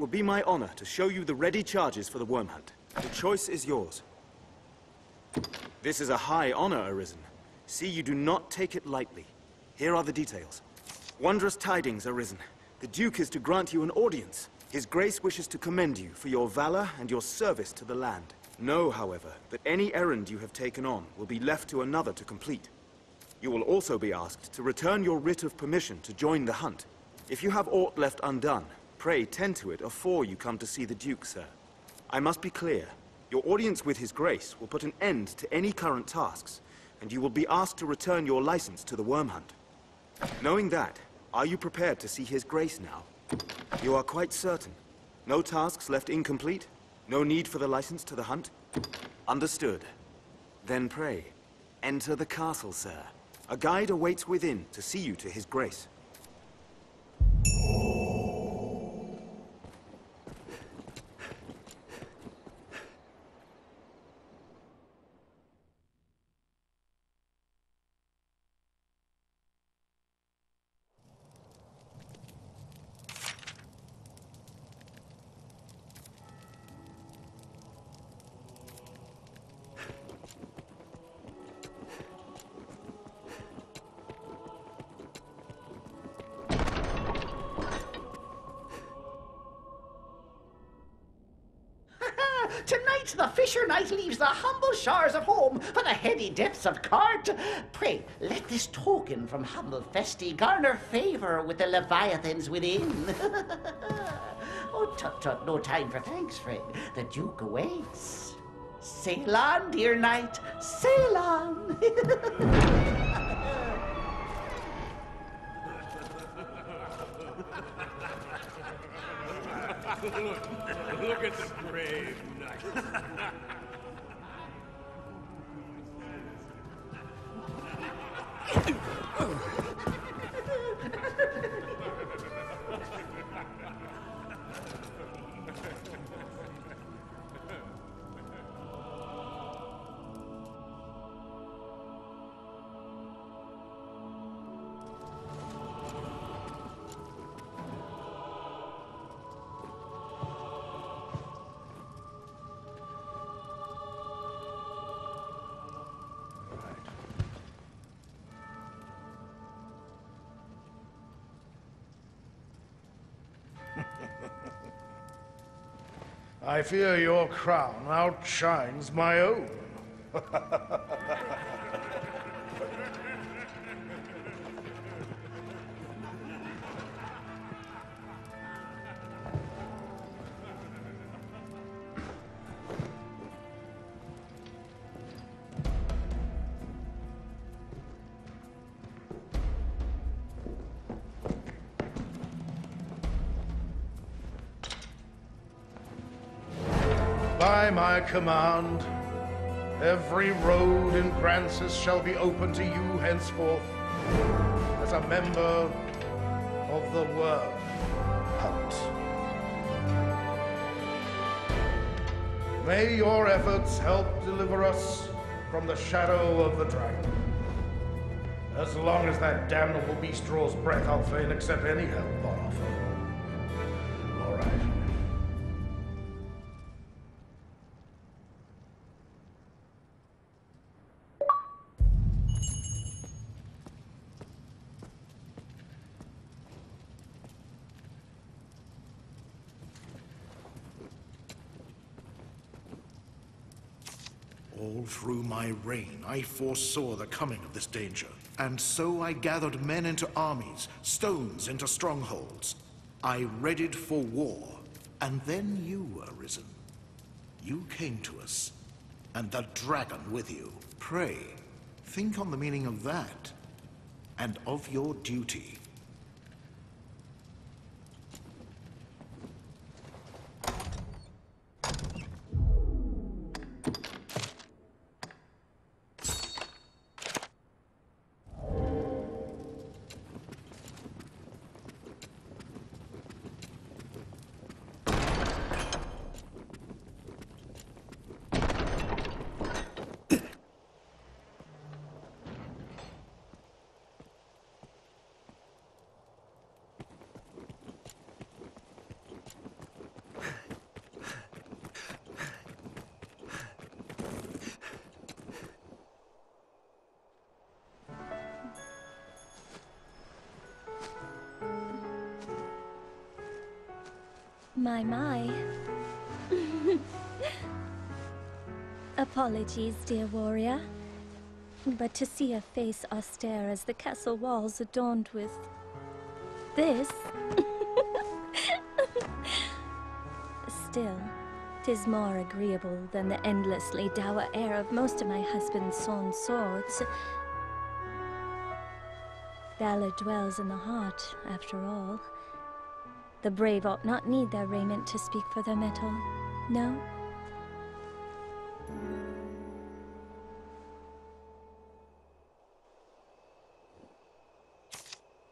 will be my honor to show you the ready charges for the worm hunt. The choice is yours. This is a high honor, Arisen. See, you do not take it lightly. Here are the details. Wondrous tidings, Arisen. The Duke is to grant you an audience. His Grace wishes to commend you for your valor and your service to the land. Know, however, that any errand you have taken on will be left to another to complete. You will also be asked to return your writ of permission to join the hunt. If you have aught left undone, pray tend to it afore you come to see the Duke, sir. I must be clear. Your audience with His Grace will put an end to any current tasks, and you will be asked to return your license to the worm hunt. Knowing that, are you prepared to see His Grace now? You are quite certain? No tasks left incomplete? No need for the license to the hunt? Understood. Then pray, enter the castle, sir. A guide awaits within to see you to His Grace. Tonight the fisher knight leaves the humble shores of home for the heady depths of court. Pray, let this token from humble Festi garner favor with the leviathans within. Oh, tut, no time for thanks, friend. The Duke awaits. Sail on, dear knight, sail on. Look at the brave knight. I fear your crown outshines my own. By my command, every road in Grancis shall be open to you henceforth as a member of the Worm Hunt. May your efforts help deliver us from the shadow of the dragon. As long as that damnable beast draws breath, I'll fain accept any help on offer. All right. All through my reign, I foresaw the coming of this danger, and so I gathered men into armies, stones into strongholds. I readied for war, and then you were risen. You came to us, and the dragon with you. Pray, think on the meaning of that, and of your duty. My. Apologies, dear warrior. But to see a face austere as the castle walls adorned with this... Still, 'tis more agreeable than the endlessly dour air of most of my husband's sawn swords. Valor dwells in the heart, after all. The brave ought not need their raiment to speak for their mettle, no?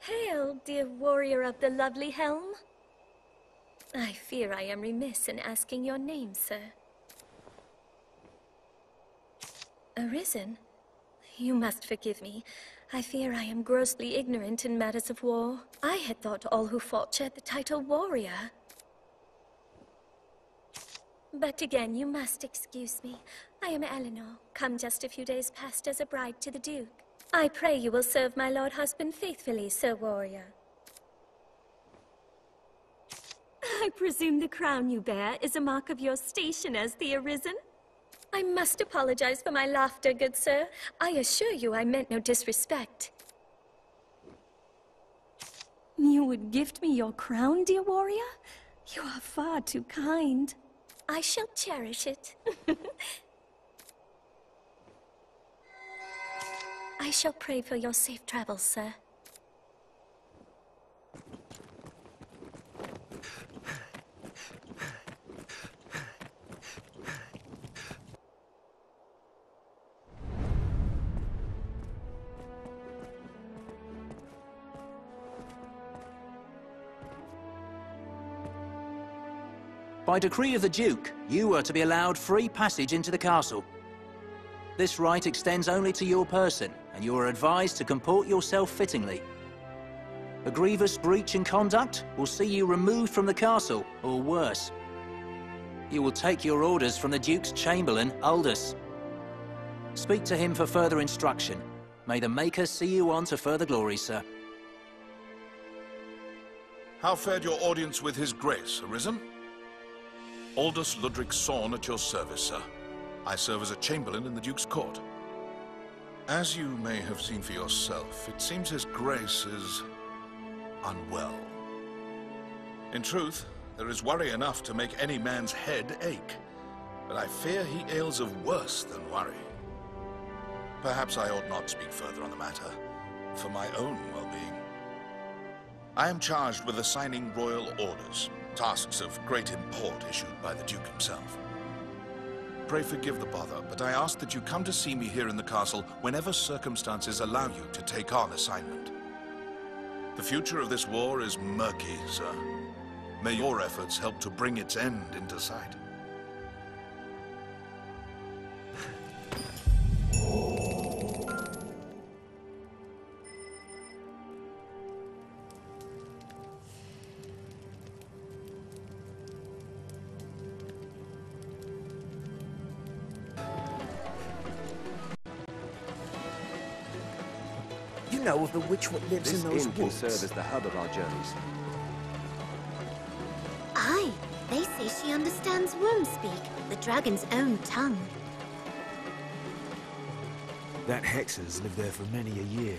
Hail, dear warrior of the lovely helm. I fear I am remiss in asking your name, sir. Arisen? You must forgive me. I fear I am grossly ignorant in matters of war. I had thought all who fought shared the title warrior. But again, you must excuse me. I am Eleanor, come just a few days past as a bride to the Duke. I pray you will serve my lord husband faithfully, Sir Warrior. I presume the crown you bear is a mark of your station as the Arisen? I must apologize for my laughter, good sir. I assure you I meant no disrespect. You would gift me your crown, dear warrior? You are far too kind. I shall cherish it. I shall pray for your safe travels, sir. By decree of the Duke, you are to be allowed free passage into the castle. This right extends only to your person, and you are advised to comport yourself fittingly. A grievous breach in conduct will see you removed from the castle, or worse. You will take your orders from the Duke's Chamberlain, Aldous. Speak to him for further instruction. May the Maker see you on to further glory, sir. How fared your audience with His Grace, Arisen? Aldous Ludric Sorn at your service, sir. I serve as a Chamberlain in the Duke's court. As you may have seen for yourself, it seems His Grace is unwell. In truth, there is worry enough to make any man's head ache, but I fear he ails of worse than worry. Perhaps I ought not speak further on the matter, for my own well-being. I am charged with assigning royal orders, tasks of great import issued by the Duke himself. Pray forgive the bother, but I ask that you come to see me here in the castle whenever circumstances allow you to take on assignment. The future of this war is murky, sir. May your efforts help to bring its end into sight. You know of the witch what lives in those inn can woods? serve as the hub of our journeys. Aye, they say she understands worm speak, the dragon's own tongue. That Hexer's lived there for many a year.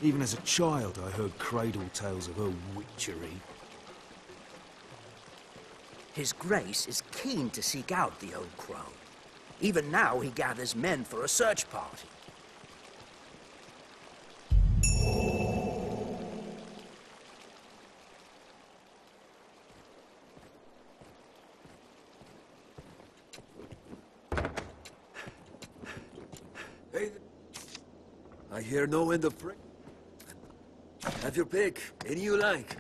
Even as a child, I heard cradle tales of her witchery. His Grace is keen to seek out the old crone. Even now, he gathers men for a search party. Hey, I hear no end of Have your pick, any you like.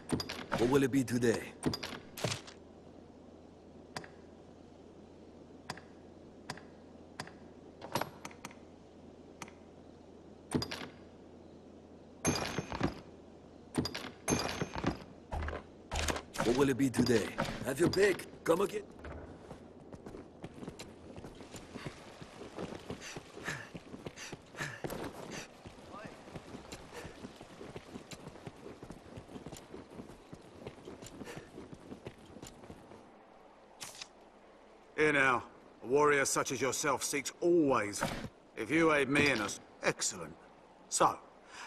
What will it be today? What will it be today? Have your pick. Come again. here now. A warrior such as yourself seeks always. If you aid me in us, excellent. So,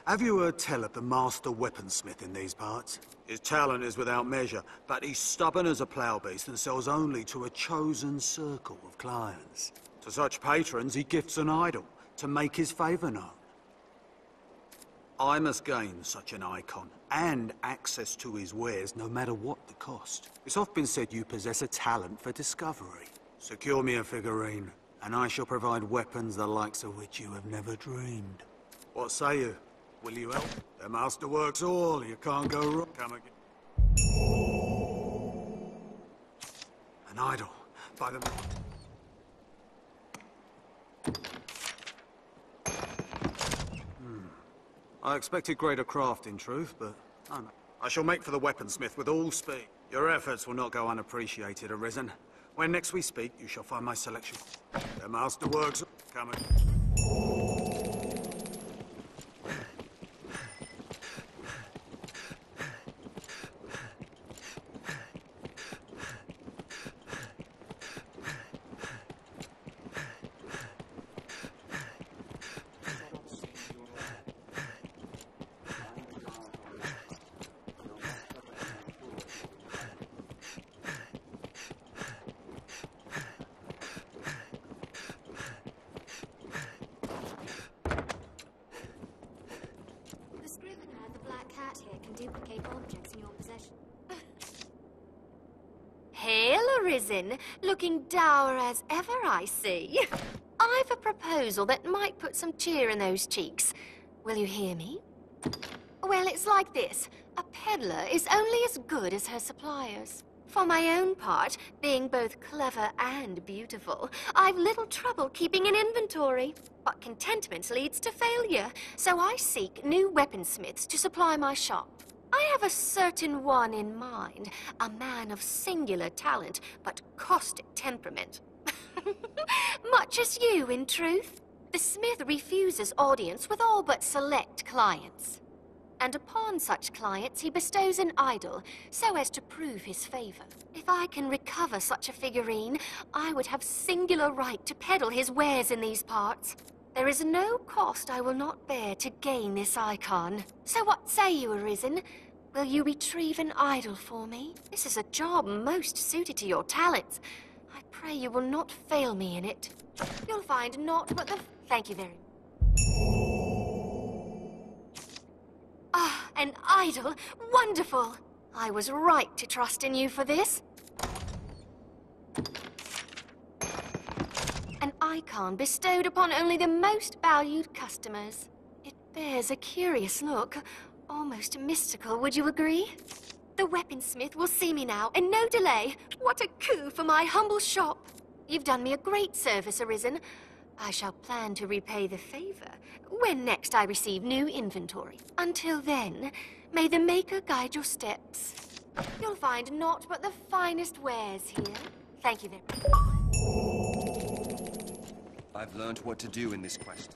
have you heard tell of the master weaponsmith in these parts? His talent is without measure, but he's stubborn as a plough beast and sells only to a chosen circle of clients. To such patrons, he gifts an idol to make his favour known. I must gain such an icon and access to his wares no matter what the cost. It's often been said you possess a talent for discovery. Secure me a figurine, and I shall provide weapons the likes of which you have never dreamed. What say you? Will you help? The master works all, you can't go wrong. Come again. An idol, by the... I expected greater craft, in truth, but I shall make for the weaponsmith with all speed. Your efforts will not go unappreciated, Arisen. When next we speak, you shall find my selection. The master works... Come again. Duplicate objects in your possession. Hail, Arisen. Looking dour as ever, I see. I've a proposal that might put some cheer in those cheeks. Will you hear me? Well, it's like this. A peddler is only as good as her suppliers. For my own part, being both clever and beautiful, I've little trouble keeping an inventory. But contentment leads to failure, so I seek new weaponsmiths to supply my shop. I have a certain one in mind, a man of singular talent, but caustic temperament. Much as you, in truth. The smith refuses audience with all but select clients. And upon such clients he bestows an idol, so as to prove his favor. If I can recover such a figurine, I would have singular right to peddle his wares in these parts. There is no cost I will not bear to gain this icon. So what say you, Arisen? Will you retrieve an idol for me? This is a job most suited to your talents. I pray you will not fail me in it. You'll find naught but the... Thank you very much. Ah, an idol! Wonderful! I was right to trust in you for this. An icon bestowed upon only the most valued customers. It bears a curious look, almost mystical, would you agree? The weaponsmith will see me now, and no delay. What a coup for my humble shop! You've done me a great service, Arisen. I shall plan to repay the favor when next I receive new inventory. Until then, may the Maker guide your steps. You'll find naught but the finest wares here. Thank you very much. I've learned what to do in this quest.